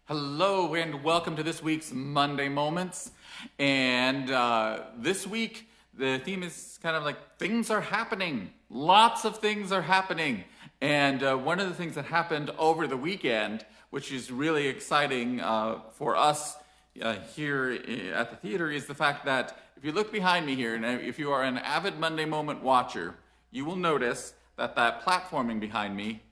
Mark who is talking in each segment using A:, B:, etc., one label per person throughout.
A: Hello and welcome to this week's Monday Moments. And this week, the theme is kind of like things are happening. Lots of things are happening. And one of the things that happened over the weekend, which is really exciting for us here at the theater, is the fact that if you look behind me here, and if you are an avid Monday Moment watcher, you will notice that platforming behind me,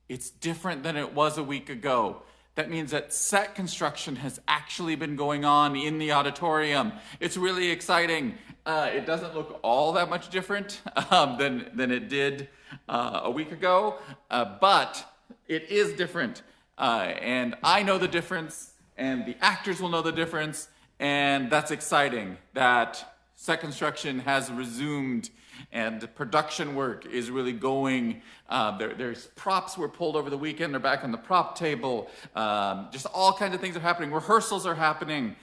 A: it's different than it was a week ago. That means that set construction has actually been going on in the auditorium. It's really exciting. It doesn't look all that much different than it did a week ago, but it is different. And I know the difference, and the actors will know the difference, and that's exciting that set construction has resumed and production work is really going. There's props were pulled over the weekend. They're back on the prop table. Just all kinds of things are happening. Rehearsals are happening.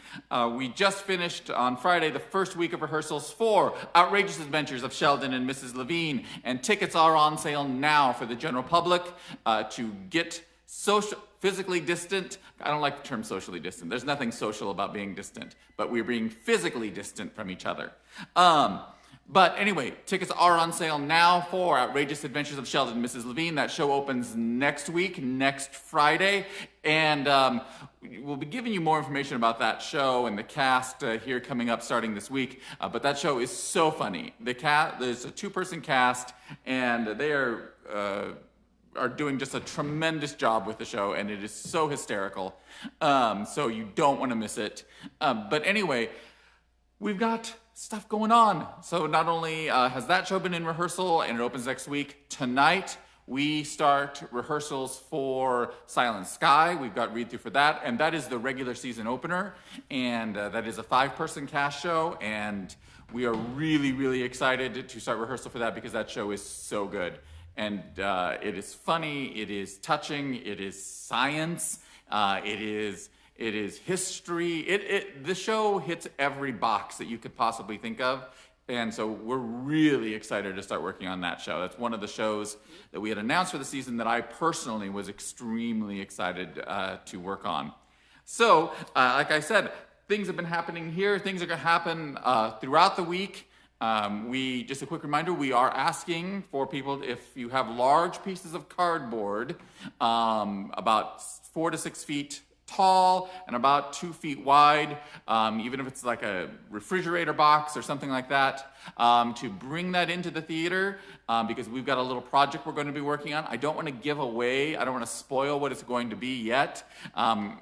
A: We just finished on Friday the first week of rehearsals for Outrageous Adventures of Sheldon and Mrs. Levine, and tickets are on sale now for the general public to get physically distant. I don't like the term socially distant. There's nothing social about being distant, but we're being physically distant from each other. But anyway, tickets are on sale now for Outrageous Adventures of Sheldon and Mrs. Levine. That show opens next week, next Friday. And we'll be giving you more information about that show and the cast here coming up starting this week. But that show is so funny. There's a two-person cast, and they are doing just a tremendous job with the show, and it is so hysterical. So you don't want to miss it. But anyway, we've got stuff going on. So not only has that show been in rehearsal and it opens next week, tonight we start rehearsals for Silent Sky. We've got read-through for that, and that is the regular season opener, and that is a 5-person cast show, and we are really, really excited to start rehearsal for that because that show is so good. And it is funny, it is touching, it is science, it is history. The show hits every box that you could possibly think of. And so we're really excited to start working on that show. That's one of the shows that we had announced for the season that I personally was extremely excited to work on. So, like I said, things have been happening here. Things are going to happen throughout the week. Just a quick reminder, we are asking for people, if you have large pieces of cardboard, about 4 to 6 feet tall and about 2 feet wide, even if it's like a refrigerator box or something like that, to bring that into the theater because we've got a little project we're going to be working on. I don't want to spoil what it's going to be yet.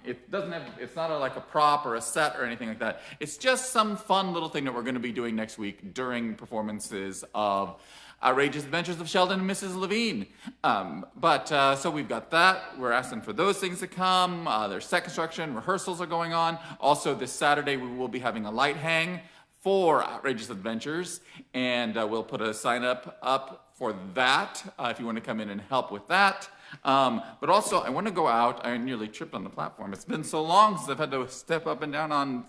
A: It's not like a prop or a set or anything like that. It's just some fun little thing that we're going to be doing next week during performances of Outrageous Adventures of Sheldon and Mrs. Levine. So we've got that. We're asking for those things to come. There's set construction, rehearsals are going on. Also this Saturday we will be having a light hang for Outrageous Adventures, and we'll put a sign up for that if you want to come in and help with that. But also I want to go out. I nearly tripped on the platform. It's been so long since I've had to step up and down on,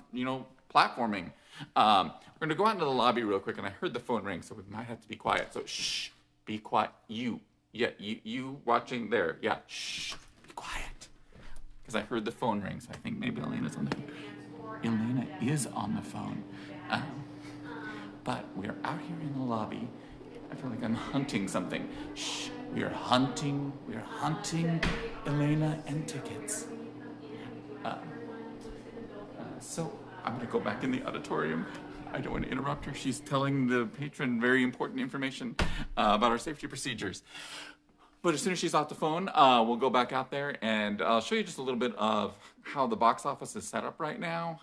A: platforming. We're going to go out into the lobby real quick, and I heard the phone ring, so we might have to be quiet. So shh, be quiet. You watching there. Yeah, shh, be quiet. Because I heard the phone ring, so I think maybe Elena's on the phone. Elena is on the phone. But we're out here in the lobby. I feel like I'm hunting something. Shh, we are hunting Elena and tickets. So I'm going to go back in the auditorium. I don't want to interrupt her. She's telling the patron very important information about our safety procedures. But as soon as she's off the phone, we'll go back out there and I'll show you just a little bit of how the box office is set up right now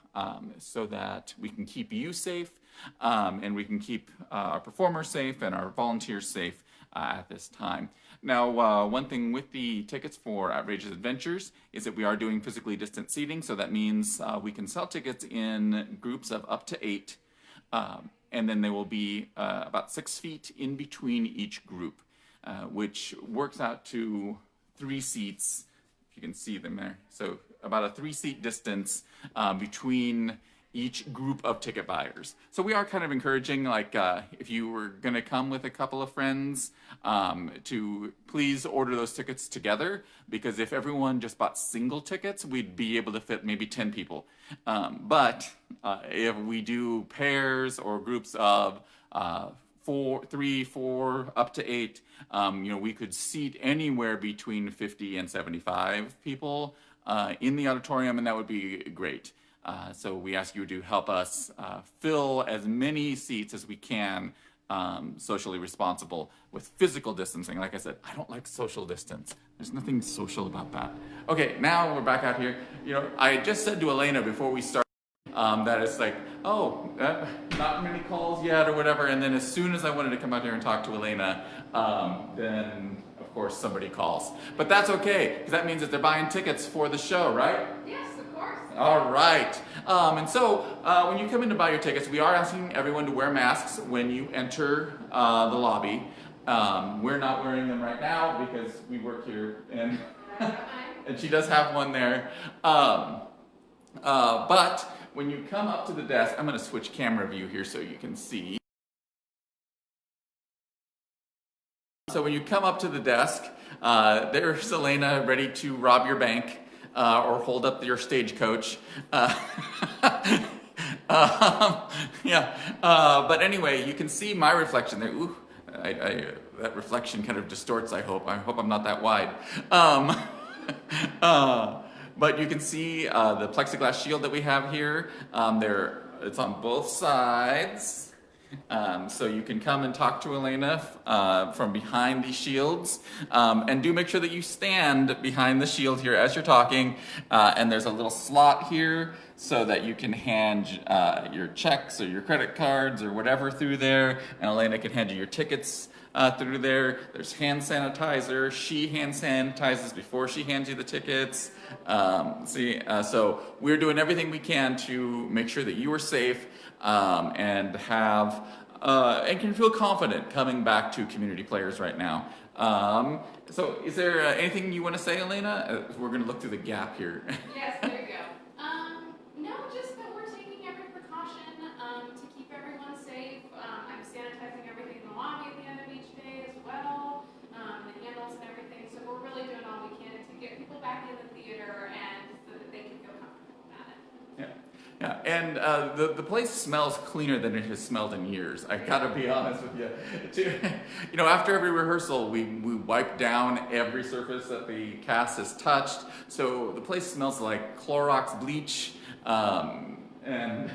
A: so that we can keep you safe and we can keep our performers safe and our volunteers safe at this time. Now, one thing with the tickets for Outrageous Adventures is that we are doing physically distant seating, so that means we can sell tickets in groups of up to 8, and then they will be about 6 feet in between each group, which works out to 3 seats, if you can see them there. So about a 3-seat distance between each group of ticket buyers. So we are kind of encouraging, like, if you were going to come with a couple of friends, to please order those tickets together, because if everyone just bought single tickets, we'd be able to fit maybe 10 people. But if we do pairs or groups of 3, 4, up to 8, we could seat anywhere between 50 and 75 people in the auditorium, and that would be great. So we ask you to help us fill as many seats as we can, socially responsible with physical distancing. Like I said, I don't like social distance. There's nothing social about that. Okay, now we're back out here. I just said to Elena before we started that it's like, not many calls yet or whatever. And then as soon as I wanted to come out here and talk to Elena, then of course somebody calls. But that's okay, because that means that they're buying tickets for the show, right?
B: Yes, of course.
A: All right. And so when you come in to buy your tickets, we are asking everyone to wear masks when you enter the lobby. We're not wearing them right now because we work here, and and she does have one there. But when you come up to the desk, I'm going to switch camera view here so you can see. So when you come up to the desk, there's Selena ready to rob your bank or hold up your stagecoach. But anyway, you can see my reflection there. Ooh, that reflection kind of distorts, I hope. I hope I'm not that wide. But you can see the plexiglass shield that we have here. It's on both sides. So you can come and talk to Elena from behind these shields. And do make sure that you stand behind the shield here as you're talking. And there's a little slot here so that you can hand your checks or your credit cards or whatever through there. And Elena can hand you your tickets through there. There's hand sanitizer. She hand sanitizes before she hands you the tickets. So we're doing everything we can to make sure that you are safe and and can feel confident coming back to Community Players right now. So is there anything you want to say, Elena? We're going to look through the gap here.
B: Yes, there you go. No, just that we're taking every precaution to keep everyone safe. I'm sanitizing everything in the lobby at the end of each day as well, the handles and everything. So we're really doing all we can to get people back in the theater and so that they can feel comfortable about it.
A: Yeah, and the place smells cleaner than it has smelled in years. I gotta be honest with you. After every rehearsal, we wipe down every surface that the cast has touched. So the place smells like Clorox bleach, and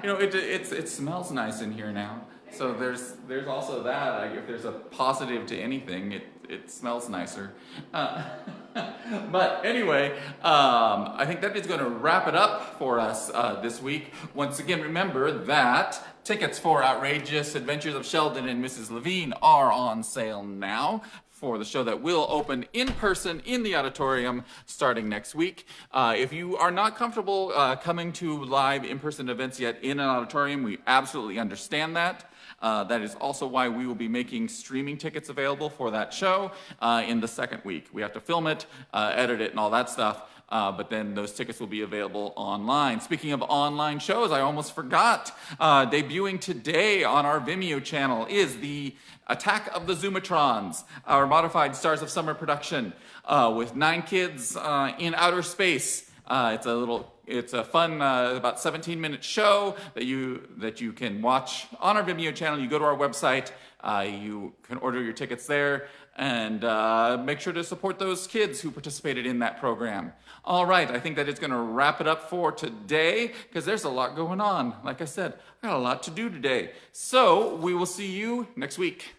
A: it smells nice in here now. So there's also that. Like, if there's a positive to anything, it smells nicer. But anyway, I think that is going to wrap it up for us this week. Once again, remember that tickets for Outrageous Adventures of Sheldon and Mrs. Levine are on sale now for the show that will open in person in the auditorium starting next week. If you are not comfortable coming to live in-person events yet in an auditorium, we absolutely understand that. That is also why we will be making streaming tickets available for that show in the second week. We have to film it, edit it, and all that stuff, but then those tickets will be available online. Speaking of online shows, I almost forgot. Debuting today on our Vimeo channel is the Attack of the Zoomatrons, our modified Stars of Summer production with 9 kids in outer space. It's a fun, about 17-minute show that you can watch on our Vimeo channel. You go to our website, you can order your tickets there, and make sure to support those kids who participated in that program. All right, I think that is going to wrap it up for today, because there's a lot going on. Like I said, I got a lot to do today. So we will see you next week.